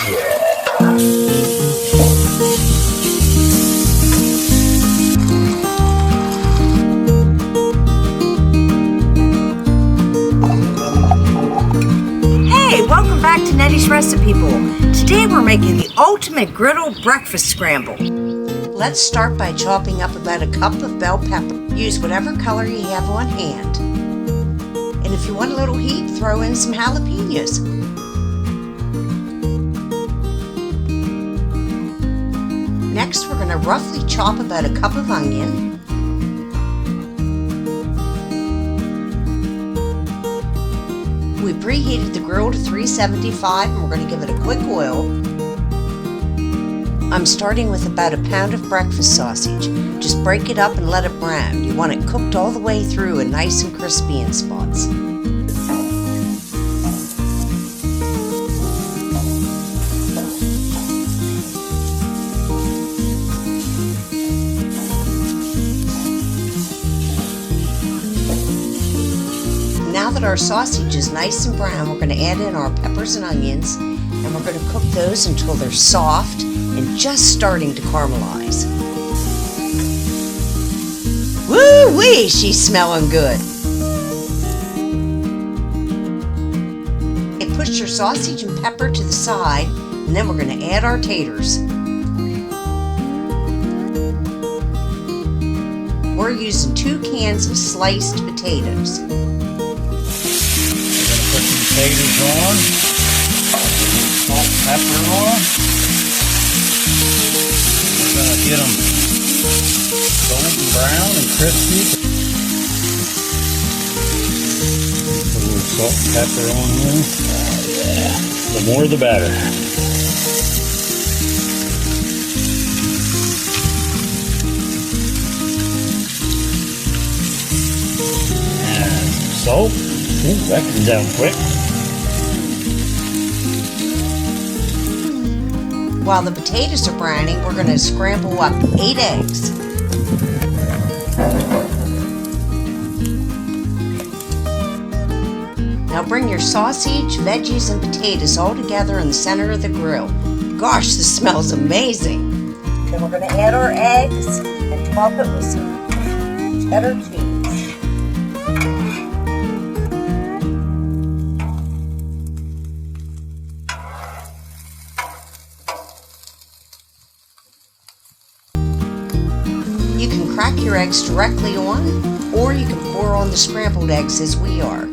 Welcome back to Nettie's Recipe Bowl. Today we're making the ultimate griddle breakfast scramble. Let's start by chopping up about a cup of bell pepper. Use whatever color you have on hand. And if you want a little heat, throw in some jalapenos. Next, we're going to roughly chop about a cup of onion. We preheated the grill to 375 and we're going to give it a quick oil. I'm starting with about a pound of breakfast sausage. Just break it up and let it brown. You want it cooked all the way through and nice and crispy in spots. Now that our sausage is nice and brown, we're going to add in our peppers and onions, and we're going to cook those until they're soft and just starting to caramelize. Woo-wee, she's smelling good. Okay, push your sausage and pepper to the side, and then we're going to add our taters. We're using 2 cans of sliced potatoes. Put some potatoes on, salt, pepper on. We're going to get them golden brown and crispy. Put a little salt and pepper on here. Yeah, the more the better. And some salt. That comes down quick. While the potatoes are browning, we're going to scramble up 8 eggs. Now bring your sausage, veggies, and potatoes all together in the center of the grill. Gosh, this smells amazing. Then we're going to add our eggs and top it with some cheddar cheese. You can crack your eggs directly on, or you can pour on the scrambled eggs as we are.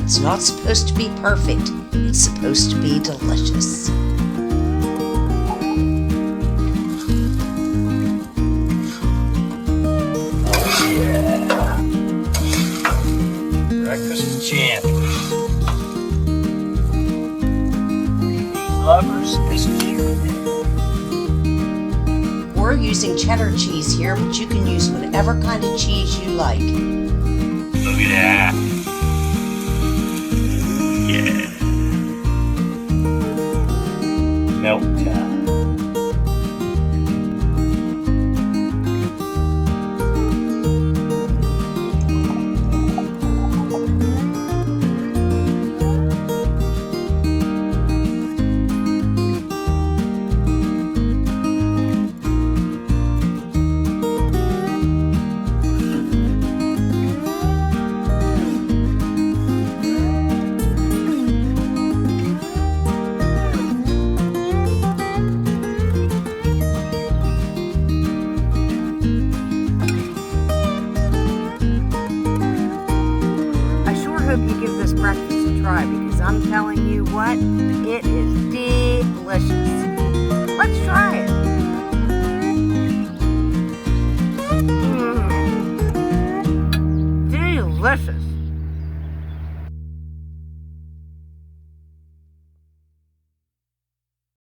It's not supposed to be perfect, it's supposed to be delicious. Oh yeah! Breakfast champions. These lovers is cute. We're using cheddar cheese here, but you can use whatever kind of cheese you like. Look at that. Yeah. Melt time. Hope you give this breakfast a try, because I'm telling you what, it is delicious. Let's try it. Delicious.